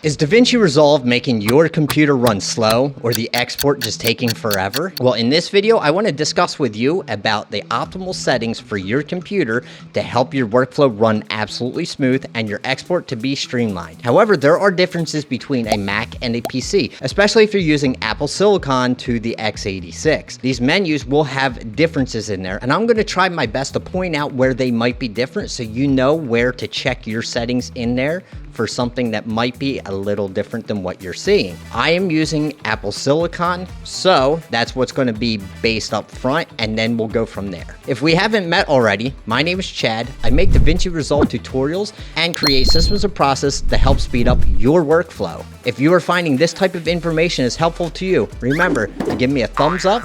Is Davinci Resolve making your computer run slow or the export just taking forever? Well, in this video, I want to discuss with you about the optimal settings for your computer to help your workflow run absolutely smooth and your export to be streamlined. However, there are differences between a Mac and a PC, especially if you're using Apple Silicon to the x86. These menus will have differences in there, and I'm going to try my best to point out where they might be different so you know where to check your settings in there for something that might be a little different than what you're seeing. I am using Apple Silicon, so that's what's going to be based up front, and then we'll go from there. If we haven't met already, my name is Chad. I make Davinci Resolve tutorials and create systems of process to help speed up your workflow. If you are finding this type of information is helpful to you, remember to give me a thumbs up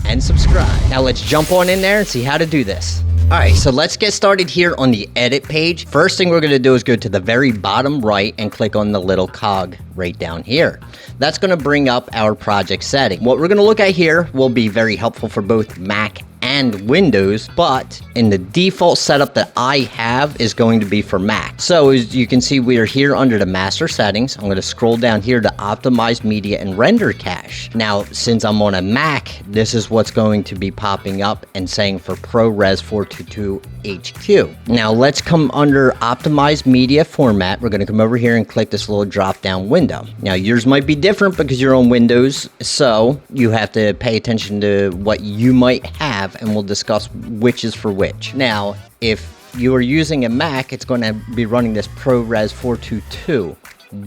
and subscribe. Now let's jump on in there and see how to do this. Alright, so let's get started here on the edit page. First thing we're going to do is go to the very bottom right and click on the little cog right down here. That's going to bring up our project setting. What we're going to look at here will be very helpful for both Mac and Windows, but in the default setup that I have is going to be for Mac. So as you can see, we are here under the master settings. I'm going to scroll down here to optimize media and render cache. Now, since I'm on a Mac, this is what's going to be popping up and saying for ProRes 422 HQ. Now let's come under optimize media format. We're going to come over here and click this little drop down window. Now yours might be different because you're on Windows, so you have to pay attention to what you might have, and we'll discuss which is for which. Now, if you are using a Mac, it's going to be running this ProRes 422.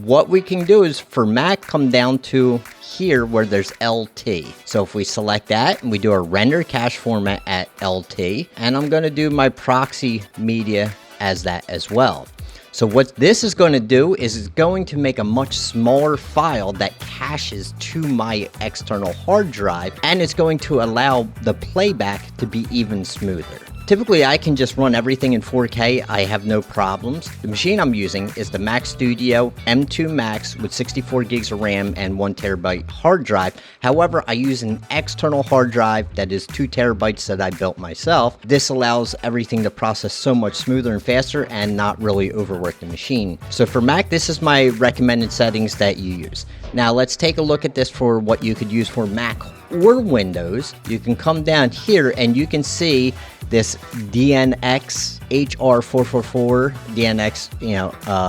What we can do is for Mac, come down to here where there's LT. So if we select that and we do a render cache format at LT, and I'm going to do my proxy media as that as well. So what this is going to do is it's going to make a much smaller file that caches to my external hard drive, and it's going to allow the playback to be even smoother. Typically, I can just run everything in 4K. I have no problems. The machine I'm using is the Mac Studio M2 Max with 64 gigs of RAM and 1 terabyte hard drive. However, I use an external hard drive that is 2 terabytes that I built myself. This allows everything to process so much smoother and faster and not really overwork the machine. So for Mac, this is my recommended settings that you use. Now let's take a look at this for what you could use for Mac or Windows. You can come down here and you can see this DNX HR444 DNX,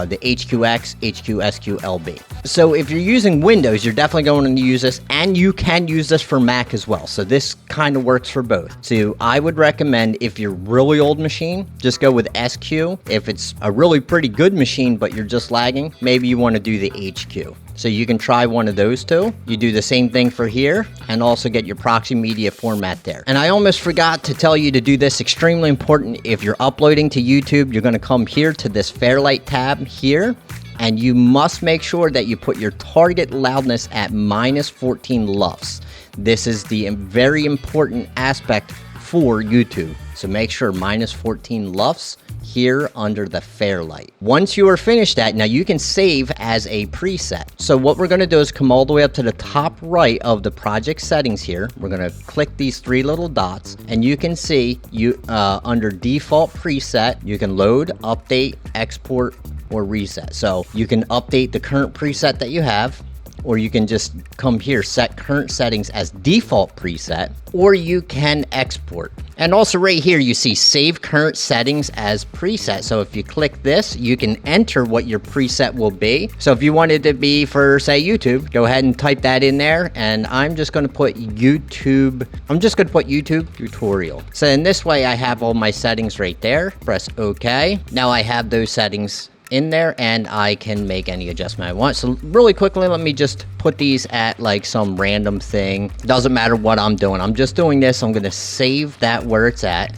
the HQX, HQSQLB. So if you're using Windows, you're definitely going to use this, and you can use this for Mac as well. So this kind of works for both. So I would recommend, if you're really old machine, just go with SQ. If it's a really pretty good machine, but you're just lagging, maybe you want to do the HQ. So you can try one of those two. You do the same thing for here and also get your proxy media format there. And I almost forgot to tell you to do this. Extremely important. If you're uploading to YouTube, you're going to come here to this Fairlight tab here, and you must make sure that you put your target loudness at -14 LUFS. This is the very important aspect for YouTube. So make sure -14 LUFS here under the Fairlight. Once you are finished that, now you can save as a preset. So what we're going to do is come all the way up to the top right of the project settings here. We're going to click these 3 little dots, and you can see you under default preset, you can load, update, export, or reset. So you can update the current preset that you have, or you can just come here, set current settings as default preset, or you can export. And also right here, you see save current settings as preset. So if you click this, you can enter what your preset will be. So if you wanted to be for, say, YouTube, go ahead and type that in there. And I'm just going to put YouTube. I'm just going to put YouTube tutorial. So in this way, I have all my settings right there. Press OK. Now I have those settings in there, and I can make any adjustment I want. So really quickly, let me just put these at like some random thing. Doesn't matter what I'm doing. I'm just doing this. I'm going to save that where it's at,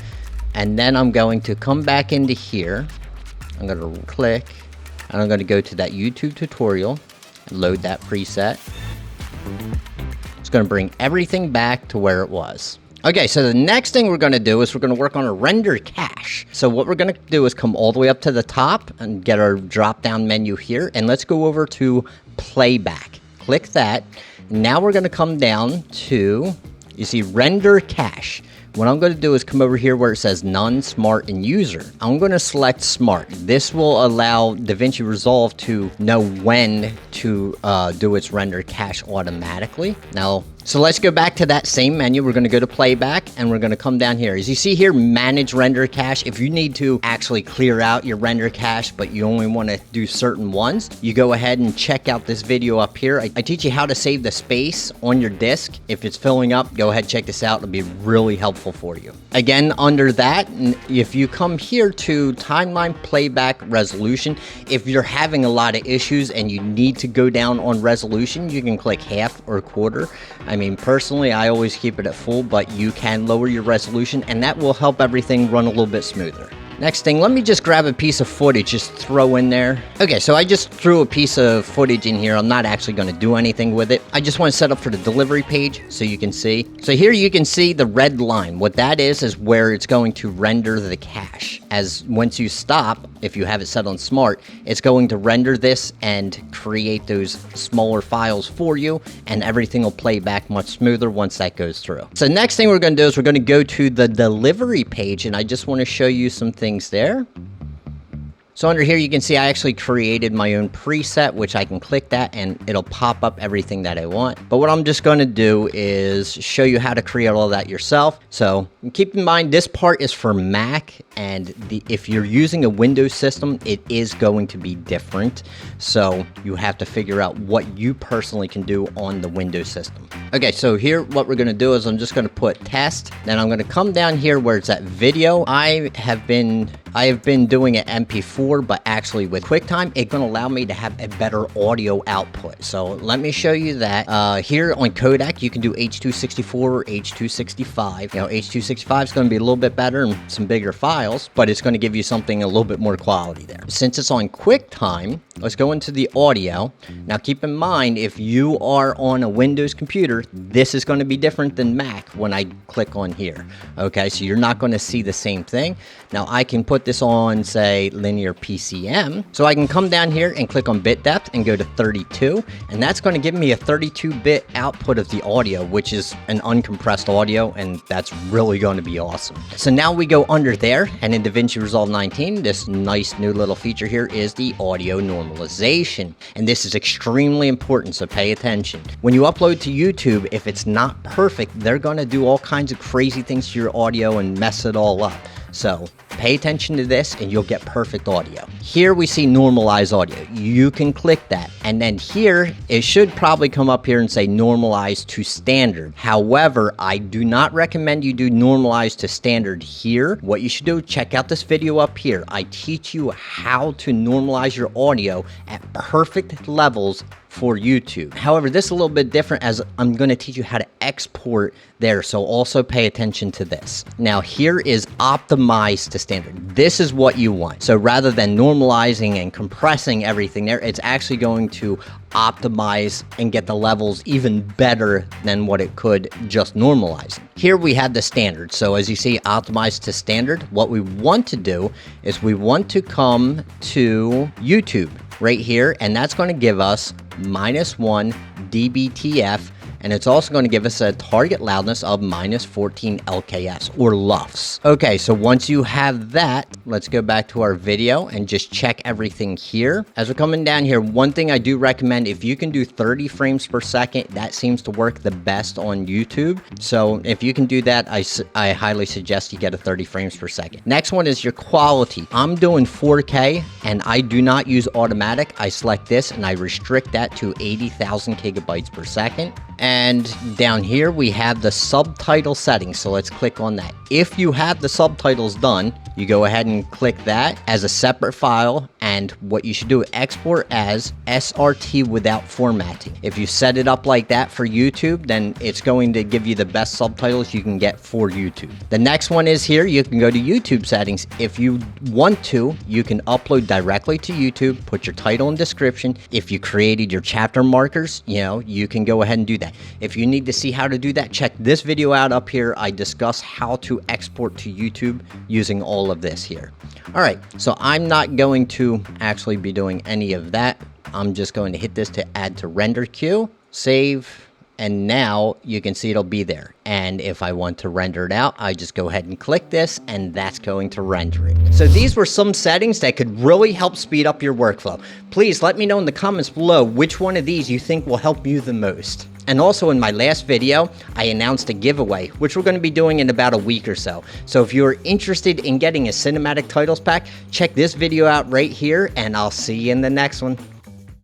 and then I'm going to come back into here. I'm going to click, and I'm going to go to that YouTube tutorial and load that preset. It's going to bring everything back to where it was. Okay, so the next thing we're going to do is we're going to work on a render cache. So what we're going to do is come all the way up to the top and get our drop-down menu here, and let's go over to Playback. Click that. Now we're going to come down to, you see, render cache. What I'm going to do is come over here where it says None, Smart, and User. I'm going to select Smart. This will allow Davinci Resolve to know when to do its render cache automatically. Now, so let's go back to that same menu. We're going to go to Playback, and we're going to come down here. As you see here, Manage Render Cache. If you need to actually clear out your render cache, but you only want to do certain ones, you go ahead and check out this video up here. I teach you how to save the space on your disk. If it's filling up, go ahead, check this out. It'll be really helpful for you. Again, under that, if you come here to Timeline Playback Resolution, if you're having a lot of issues and you need to go down on resolution, you can click half or quarter. I mean, personally, I always keep it at full, but you can lower your resolution, and that will help everything run a little bit smoother. Next thing, let me just grab a piece of footage, just throw in there. Okay, so I just threw a piece of footage in here. I'm not actually going to do anything with it. I just want to set up for the delivery page so you can see. So here you can see the red line. What that is where it's going to render the cache. As once you stop, if you have it set on smart, it's going to render this and create those smaller files for you, and everything will play back much smoother once that goes through. So next thing we're going to do is we're going to go to the delivery page, and I just want to show you some things there. So under here, you can see I actually created my own preset, which I can click that and it'll pop up everything that I want. But what I'm just going to do is show you how to create all that yourself. So keep in mind, this part is for Mac, and if you're using a Windows system, it is going to be different. So you have to figure out what you personally can do on the Windows system. Okay, so here what we're going to do is I'm just going to put test. Then I'm going to come down here where it's at video. I have been doing an MP4, but actually with QuickTime, it's going to allow me to have a better audio output. So let me show you that. Here on Codec, you can do H.264 or H.265. You know, H.265 is going to be a little bit better and some bigger files, but it's going to give you something a little bit more quality there. Since it's on QuickTime, let's go into the audio. Now keep in mind, if you are on a Windows computer, this is going to be different than Mac when I click on here. Okay, so you're not going to see the same thing. Now I can put this on, say, linear PCM. So I can come down here and click on bit depth and go to 32, and that's going to give me a 32-bit output of the audio, which is an uncompressed audio, and that's really going to be awesome. So now we go under there, and in Davinci Resolve 19, this nice new little feature here is the audio normalization, and this is extremely important, so pay attention. When you upload to YouTube, if it's not perfect, they're going to do all kinds of crazy things to your audio and mess it all up. So pay attention to this and you'll get perfect audio. Here we see normalize audio. You can click that. And then here, it should probably come up here and say normalize to standard. However, I do not recommend you do normalize to standard here. What you should do, check out this video up here. I teach you how to normalize your audio at perfect levels for YouTube. However, this is a little bit different as I'm going to teach you how to export there, so also pay attention to this. Now here is optimize to standard. This is what you want. So rather than normalizing and compressing everything there, it's actually going to optimize and get the levels even better than what it could just normalizing. Here we have the standard. So as you see, optimize to standard, what we want to do is we want to come to YouTube right here, and that's going to give us -1 dBTF, and it's also going to give us a target loudness of -14 LKS or LUFS. Okay, so once you have that, let's go back to our video and just check everything here. As we're coming down here, one thing I do recommend, if you can do 30 frames per second, that seems to work the best on YouTube. So if you can do that, I highly suggest you get a 30 frames per second. Next one is your quality. I'm doing 4K and I do not use automatic. I select this and I restrict that to 80,000 gigabytes per second. And down here we have the subtitle settings, so let's click on that. If you have the subtitles done, you go ahead and click that as a separate file, and what you should do, export as SRT without formatting. If you set it up like that for YouTube, then it's going to give you the best subtitles you can get for YouTube. The next one is here, you can go to YouTube settings. If you want to, you can upload directly to YouTube, put your title and description. If you created your chapter markers, you can go ahead and do that. If you need to see how to do that, check this video out up here. I discuss how to export to YouTube using all of this here. All right, so I'm not going to actually be doing any of that. I'm just going to hit this to add to render queue, save, and now you can see it'll be there. And if I want to render it out, I just go ahead and click this, and that's going to render it. So these were some settings that could really help speed up your workflow. Please let me know in the comments below which one of these you think will help you the most. And also in my last video, I announced a giveaway, which we're going to be doing in about a week or so. So if you're interested in getting a cinematic titles pack, check this video out right here, and I'll see you in the next one.